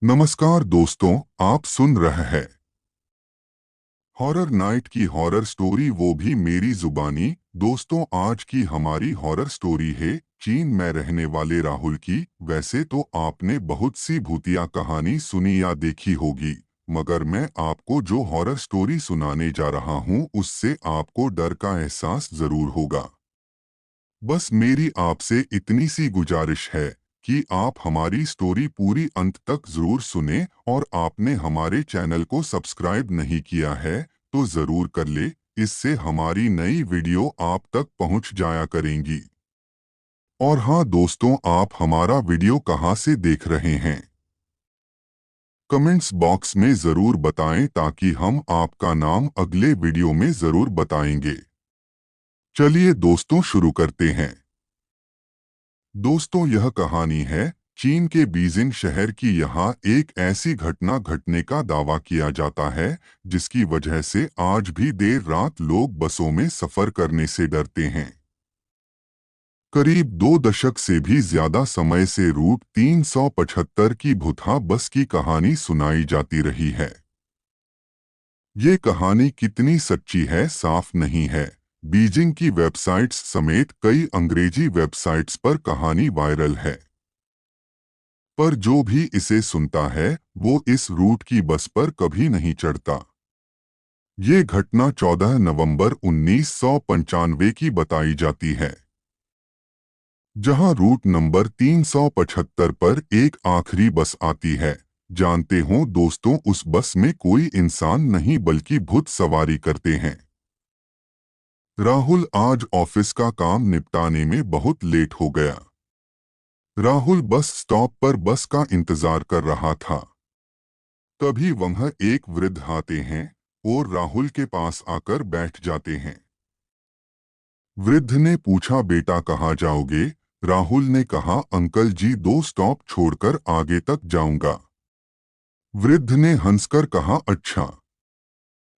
नमस्कार दोस्तों, आप सुन रहे हैं हॉरर नाइट की हॉरर स्टोरी, वो भी मेरी जुबानी। दोस्तों, आज की हमारी हॉरर स्टोरी है चीन में रहने वाले राहुल की। वैसे तो आपने बहुत सी भूतिया कहानी सुनी या देखी होगी, मगर मैं आपको जो हॉरर स्टोरी सुनाने जा रहा हूँ उससे आपको डर का एहसास जरूर होगा। बस मेरी आपसे इतनी सी गुजारिश है कि आप हमारी स्टोरी पूरी अंत तक जरूर सुने, और आपने हमारे चैनल को सब्सक्राइब नहीं किया है तो जरूर कर ले। इससे हमारी नई वीडियो आप तक पहुंच जाया करेंगी। और हाँ दोस्तों, आप हमारा वीडियो कहाँ से देख रहे हैं कमेंट्स बॉक्स में जरूर बताएं, ताकि हम आपका नाम अगले वीडियो में जरूर बताएंगे। चलिए दोस्तों, शुरू करते हैं। दोस्तों, यह कहानी है चीन के बीजिंग शहर की। यहाँ एक ऐसी घटना घटने का दावा किया जाता है जिसकी वजह से आज भी देर रात लोग बसों में सफर करने से डरते हैं। करीब 2 दशक से भी ज्यादा समय से रूट 375 की भुतहा बस की कहानी सुनाई जाती रही है। ये कहानी कितनी सच्ची है साफ नहीं है। बीजिंग की वेबसाइट्स समेत कई अंग्रेजी वेबसाइट्स पर कहानी वायरल है। पर जो भी इसे सुनता है वो इस रूट की बस पर कभी नहीं चढ़ता। ये घटना 14 नवंबर 1995 की बताई जाती है, जहां रूट नंबर 375 पर एक आखिरी बस आती है। जानते हो दोस्तों, उस बस में कोई इंसान नहीं बल्कि भूत सवारी करते हैं। राहुल आज ऑफिस का काम निपटाने में बहुत लेट हो गया। राहुल बस स्टॉप पर बस का इंतजार कर रहा था। तभी वहां एक वृद्ध आते हैं और राहुल के पास आकर बैठ जाते हैं। वृद्ध ने पूछा, बेटा कहाँ जाओगे? राहुल ने कहा, अंकल जी 2 स्टॉप छोड़कर आगे तक जाऊंगा। वृद्ध ने हंसकर कहा, अच्छा।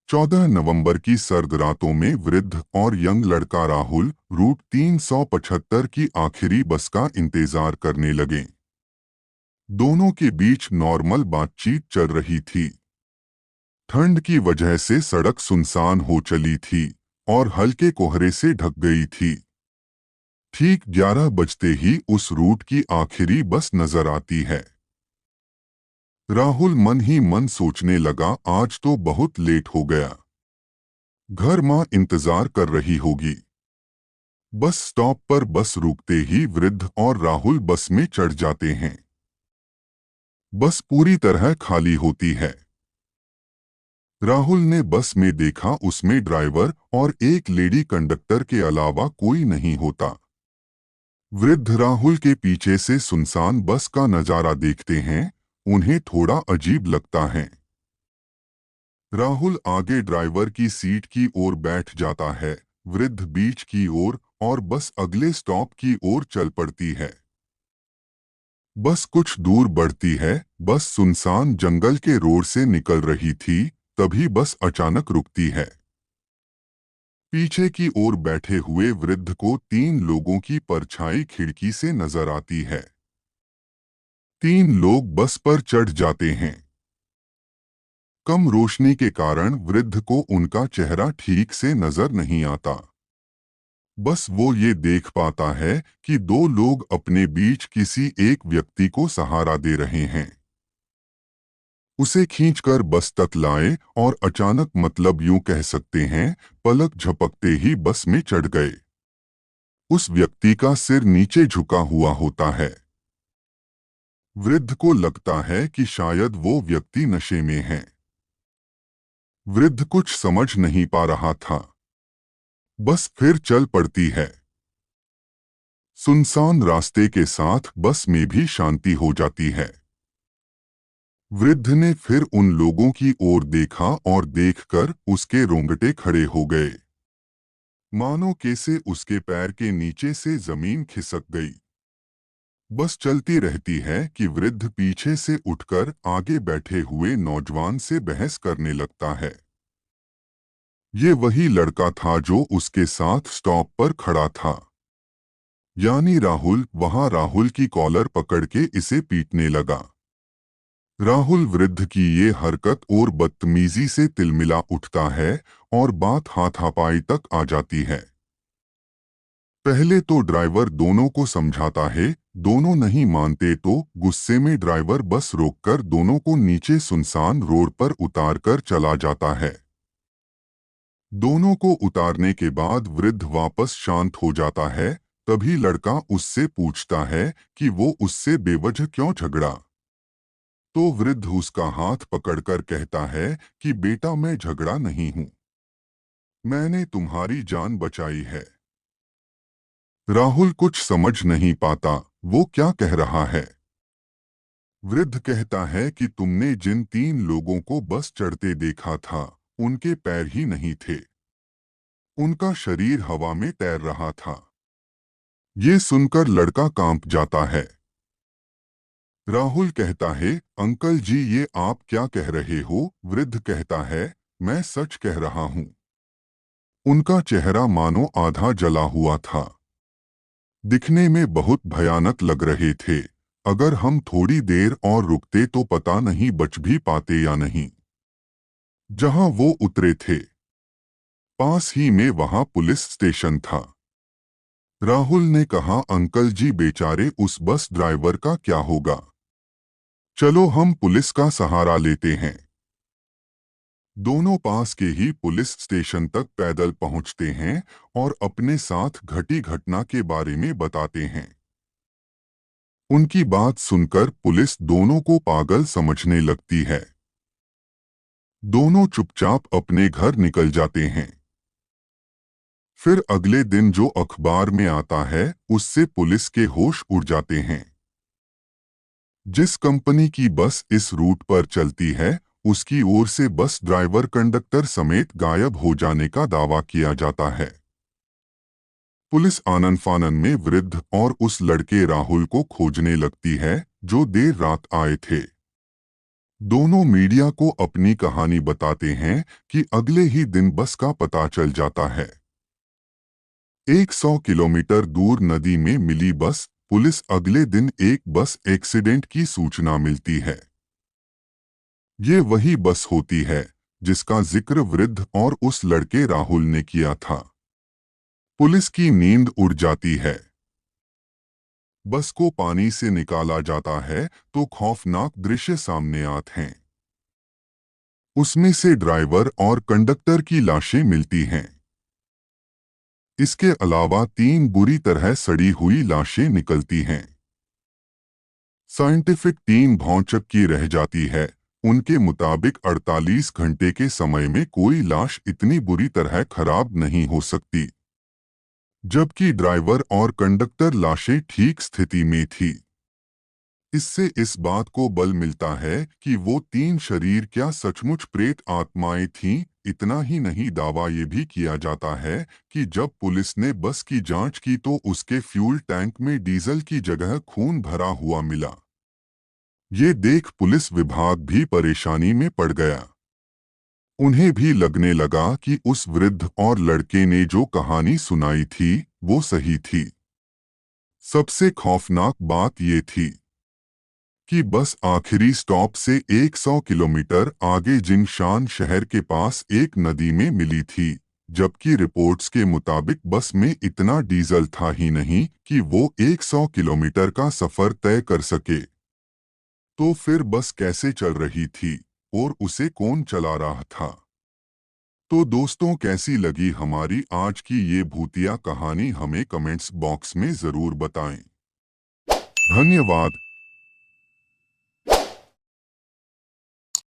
14 नवंबर की सर्द रातों में वृद्ध और यंग लड़का राहुल रूट 375 की आखिरी बस का इंतजार करने लगे। दोनों के बीच नॉर्मल बातचीत चल रही थी। ठंड की वजह से सड़क सुनसान हो चली थी और हल्के कोहरे से ढक गई थी। ठीक 11 बजते ही उस रूट की आखिरी बस नजर आती है। राहुल मन ही मन सोचने लगा, आज तो बहुत लेट हो गया। घर माँ इंतजार कर रही होगी। बस स्टॉप पर बस रुकते ही वृद्ध और राहुल बस में चढ़ जाते हैं। बस पूरी तरह खाली होती है। राहुल ने बस में देखा, उसमें ड्राइवर और एक लेडी कंडक्टर के अलावा कोई नहीं होता। वृद्ध राहुल के पीछे से सुनसान बस का नजारा देखते हैं। उन्हें थोड़ा अजीब लगता है। राहुल आगे ड्राइवर की सीट की ओर बैठ जाता है, वृद्ध बीच की ओर, और बस अगले स्टॉप की ओर चल पड़ती है। बस कुछ दूर बढ़ती है। बस सुनसान जंगल के रोड से निकल रही थी। तभी बस अचानक रुकती है। पीछे की ओर बैठे हुए वृद्ध को 3 लोगों की परछाई खिड़की से नजर आती है। 3 लोग बस पर चढ़ जाते हैं। कम रोशनी के कारण वृद्ध को उनका चेहरा ठीक से नजर नहीं आता। बस वो ये देख पाता है कि 2 लोग अपने बीच किसी एक व्यक्ति को सहारा दे रहे हैं। उसे खींचकर बस तक लाए और अचानक, मतलब यूं कह सकते हैं, पलक झपकते ही बस में चढ़ गए। उस व्यक्ति का सिर नीचे झुका हुआ होता है। वृद्ध को लगता है कि शायद वो व्यक्ति नशे में है। वृद्ध कुछ समझ नहीं पा रहा था। बस फिर चल पड़ती है। सुनसान रास्ते के साथ बस में भी शांति हो जाती है। वृद्ध ने फिर उन लोगों की ओर देखा और देखकर उसके रोंगटे खड़े हो गए। मानो कैसे उसके पैर के नीचे से जमीन खिसक गई। बस चलती रहती है कि वृद्ध पीछे से उठकर आगे बैठे हुए नौजवान से बहस करने लगता है। ये वही लड़का था जो उसके साथ स्टॉप पर खड़ा था, यानी राहुल। वहां राहुल की कॉलर पकड़ के इसे पीटने लगा। राहुल वृद्ध की ये हरकत और बदतमीजी से तिलमिला उठता है और बात हाथापाई तक आ जाती है। पहले तो ड्राइवर दोनों को समझाता है, दोनों नहीं मानते तो गुस्से में ड्राइवर बस रोककर दोनों को नीचे सुनसान रोड पर उतार कर चला जाता है। दोनों को उतारने के बाद वृद्ध वापस शांत हो जाता है। तभी लड़का उससे पूछता है कि वो उससे बेवजह क्यों झगड़ा। तो वृद्ध उसका हाथ पकड़कर कहता है कि बेटा, मैं झगड़ा नहीं हूं, मैंने तुम्हारी जान बचाई है। राहुल कुछ समझ नहीं पाता, वो क्या कह रहा है। वृद्ध कहता है कि तुमने जिन 3 लोगों को बस चढ़ते देखा था, उनके पैर ही नहीं थे, उनका शरीर हवा में तैर रहा था। ये सुनकर लड़का कांप जाता है। राहुल कहता है, अंकल जी, ये आप क्या कह रहे हो? वृद्ध कहता है, मैं सच कह रहा हूं। उनका चेहरा मानो आधा जला हुआ था, दिखने में बहुत भयानक लग रहे थे। अगर हम थोड़ी देर और रुकते तो पता नहीं बच भी पाते या नहीं। जहां वो उतरे थे, पास ही में वहां पुलिस स्टेशन था। राहुल ने कहा, अंकल जी, बेचारे उस बस ड्राइवर का क्या होगा? चलो हम पुलिस का सहारा लेते हैं। दोनों पास के ही पुलिस स्टेशन तक पैदल पहुंचते हैं और अपने साथ घटी घटना के बारे में बताते हैं। उनकी बात सुनकर पुलिस दोनों को पागल समझने लगती है। दोनों चुपचाप अपने घर निकल जाते हैं। फिर अगले दिन जो अखबार में आता है, उससे पुलिस के होश उड़ जाते हैं। जिस कंपनी की बस इस रूट पर चलती है, उसकी ओर से बस ड्राइवर कंडक्टर समेत गायब हो जाने का दावा किया जाता है। पुलिस आनन फानन में वृद्ध और उस लड़के राहुल को खोजने लगती है, जो देर रात आए थे। दोनों मीडिया को अपनी कहानी बताते हैं कि अगले ही दिन बस का पता चल जाता है। 100 किलोमीटर दूर नदी में मिली बस। पुलिस अगले दिन एक बस एक्सीडेंट की सूचना मिलती है। ये वही बस होती है जिसका जिक्र वृद्ध और उस लड़के राहुल ने किया था। पुलिस की नींद उड़ जाती है। बस को पानी से निकाला जाता है तो खौफनाक दृश्य सामने आते हैं। उसमें से ड्राइवर और कंडक्टर की लाशें मिलती हैं। इसके अलावा 3 बुरी तरह सड़ी हुई लाशें निकलती हैं। साइंटिफिक टीम भौंचक की रह जाती है। उनके मुताबिक 48 घंटे के समय में कोई लाश इतनी बुरी तरह खराब नहीं हो सकती, जबकि ड्राइवर और कंडक्टर लाशें ठीक स्थिति में थी। इससे इस बात को बल मिलता है कि वो 3 शरीर क्या सचमुच प्रेत आत्माएं थीं। इतना ही नहीं, दावा ये भी किया जाता है कि जब पुलिस ने बस की जांच की तो उसके फ्यूल टैंक में डीजल की जगह खून भरा हुआ मिला। ये देख पुलिस विभाग भी परेशानी में पड़ गया। उन्हें भी लगने लगा कि उस वृद्ध और लड़के ने जो कहानी सुनाई थी वो सही थी। सबसे खौफनाक बात ये थी कि बस आखिरी स्टॉप से 100 किलोमीटर आगे जिंगशान शहर के पास एक नदी में मिली थी, जबकि रिपोर्ट्स के मुताबिक बस में इतना डीजल था ही नहीं कि वो 100 किलोमीटर का सफर तय कर सके। तो फिर बस कैसे चल रही थी और उसे कौन चला रहा था? तो दोस्तों, कैसी लगी हमारी आज की ये भूतिया कहानी? हमें कमेंट्स बॉक्स में जरूर बताएं। धन्यवाद।